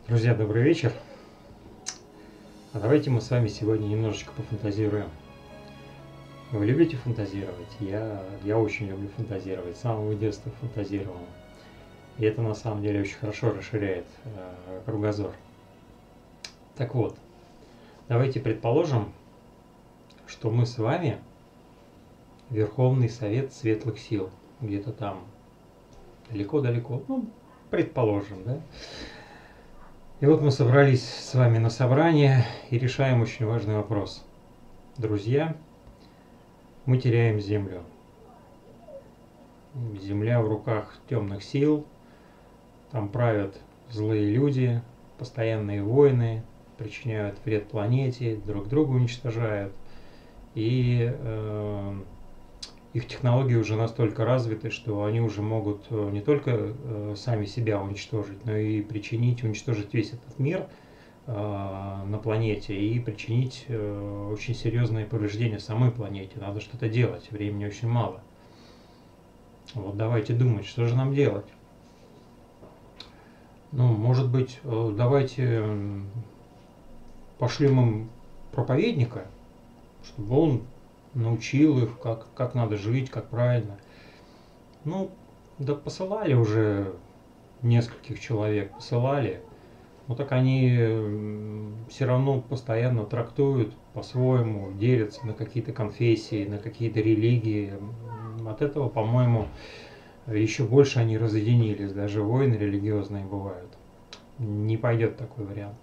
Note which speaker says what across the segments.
Speaker 1: Друзья, добрый вечер. А давайте мы с вами сегодня немножечко пофантазируем. Вы любите фантазировать? Я очень люблю фантазировать. С самого детства фантазировал. И это на самом деле очень хорошо расширяет кругозор. Так вот, давайте предположим, что мы с вами Верховный Совет Светлых Сил. Где-то там далеко-далеко. Ну, предположим, да? И вот мы собрались с вами на собрание и решаем очень важный вопрос. Друзья, мы теряем Землю. Земля в руках темных сил, там правят злые люди, постоянные войны, причиняют вред планете, друг друга уничтожают. И их технологии уже настолько развиты, что они уже могут не только сами себя уничтожить, но и уничтожить весь этот мир на планете и причинить очень серьезные повреждения самой планете. Надо что-то делать, времени очень мало. Вот давайте думать, что же нам делать. Ну, может быть, давайте пошлем им проповедника, чтобы он научил их, как надо жить, как правильно. Ну, да посылали уже нескольких человек, посылали. Ну так они все равно постоянно трактуют по-своему, делятся на какие-то конфессии, на какие-то религии. От этого, по-моему, еще больше они разъединились. Даже войны религиозные бывают. Не пойдет такой вариант.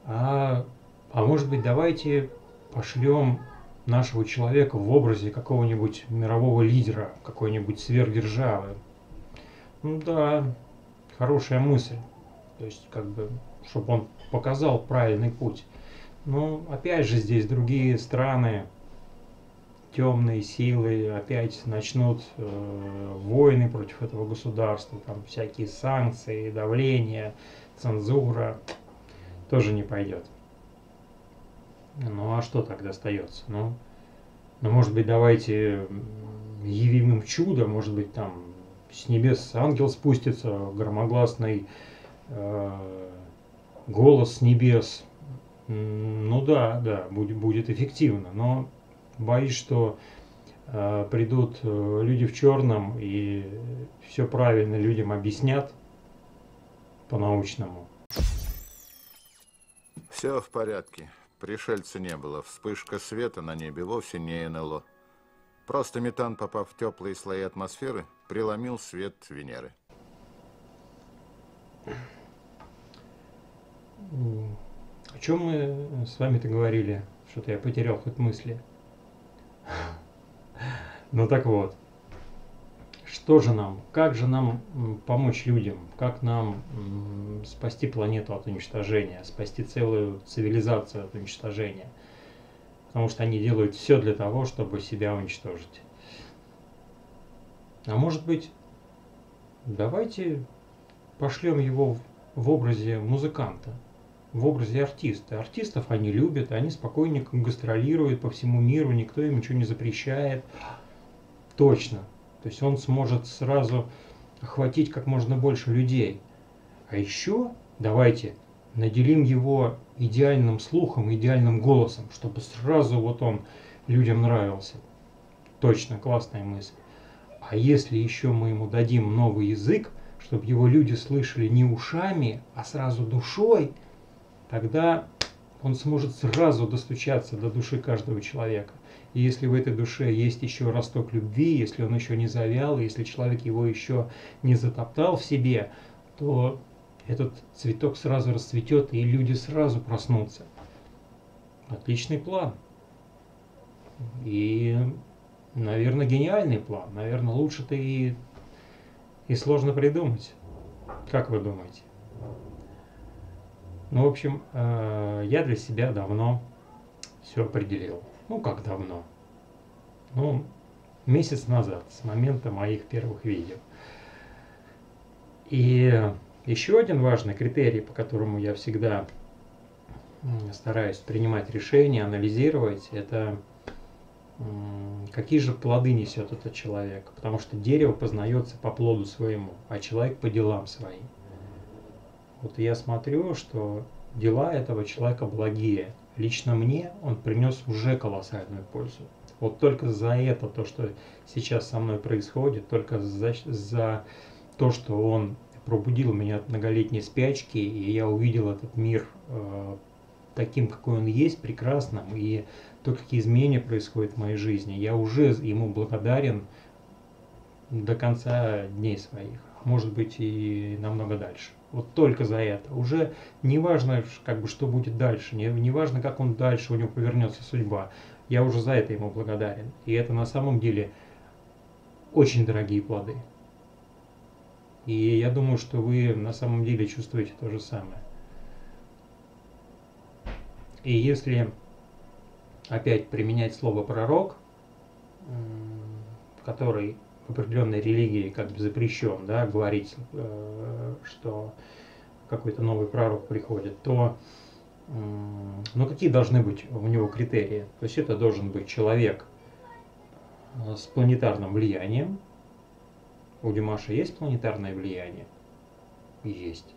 Speaker 1: А может быть, давайте пошлем нашего человека в образе какого-нибудь мирового лидера, какой-нибудь сверхдержавы. Ну да, хорошая мысль. То есть, чтобы он показал правильный путь. Но опять же здесь другие страны, темные силы опять начнут войны против этого государства, там всякие санкции, давление, цензура, тоже не пойдет. Ну а что тогда остается? Ну может быть, давайте явим им чудо, может быть, там с небес ангел спустится, громогласный голос с небес. Ну да, будет эффективно, но боюсь, что придут люди в черном и все правильно людям объяснят по-научному.
Speaker 2: Все в порядке. Пришельца не было. Вспышка света на небе вовсе не НЛО. Просто метан, попав в теплые слои атмосферы, преломил свет Венеры.
Speaker 1: О чем мы с вами-то говорили? Что-то я потерял хоть мысли. Ну так вот. Что же нам? Как же нам помочь людям? Как нам спасти планету от уничтожения? Спасти целую цивилизацию от уничтожения? Потому что они делают все для того, чтобы себя уничтожить. А может быть, давайте пошлем его в образе музыканта, в образе артиста. Артистов они любят, они спокойненько гастролируют по всему миру, никто им ничего не запрещает. Точно. То есть он сможет сразу охватить как можно больше людей. А еще давайте наделим его идеальным слухом, идеальным голосом, чтобы сразу вот он людям нравился. Точно, классная мысль. А если еще мы ему дадим новый язык, чтобы его люди слышали не ушами, а сразу душой, тогда он сможет сразу достучаться до души каждого человека. И если в этой душе есть еще росток любви, если он еще не завял, если человек его еще не затоптал в себе, то этот цветок сразу расцветет, и люди сразу проснутся. Отличный план. И, наверное, гениальный план. Наверное, лучше-то и сложно придумать. Как вы думаете? Ну, в общем, я для себя давно все определил. Ну, как давно? Ну, месяц назад, с момента моих первых видео. И еще один важный критерий, по которому я всегда стараюсь принимать решения, анализировать, это какие же плоды несет этот человек. Потому что дерево познается по плоду своему, а человек по делам своим. Вот я смотрю, что дела этого человека благие. Лично мне он принес уже колоссальную пользу. Вот только за это, то, что сейчас со мной происходит, только за то, что он пробудил меня от многолетней спячки, и я увидел этот мир таким, какой он есть, прекрасным, и то, какие изменения происходят в моей жизни, я уже ему благодарен до конца дней своих, может быть и намного дальше. Вот только за это. Уже не важно, как бы, что будет дальше, не важно, как он дальше, у него повернется судьба. Я уже за это ему благодарен. И это на самом деле очень дорогие плоды. И я думаю, что вы на самом деле чувствуете то же самое. И если опять применять слово пророк, который в определенной религии как бы запрещен, да, говорить, что какой-то новый пророк приходит, то ну, какие должны быть у него критерии? То есть это должен быть человек с планетарным влиянием. У Димаша есть планетарное влияние? Есть.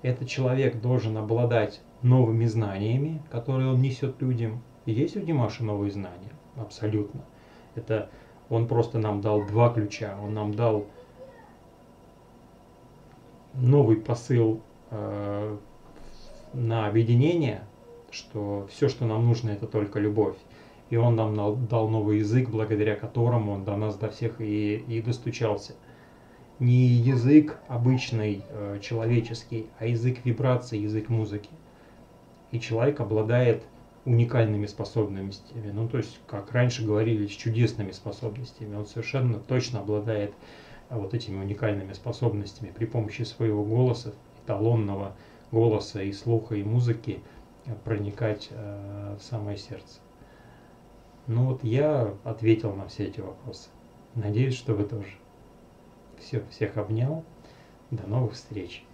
Speaker 1: Этот человек должен обладать новыми знаниями, которые он несет людям. Есть у Димаша новые знания? Абсолютно. Это он просто нам дал два ключа. Он нам дал новый посыл на объединение, что все, что нам нужно, это только любовь. И он нам дал новый язык, благодаря которому он до нас, до всех и достучался. Не язык обычный, человеческий, а язык вибраций, язык музыки. И человек обладает уникальными способностями. Ну, то есть, как раньше говорили, с чудесными способностями. Он совершенно точно обладает вот этими уникальными способностями при помощи своего голоса, эталонного голоса и слуха, и музыки проникать в самое сердце. Ну вот я ответил на все эти вопросы. Надеюсь, что вы тоже. Все, всех обнял. До новых встреч.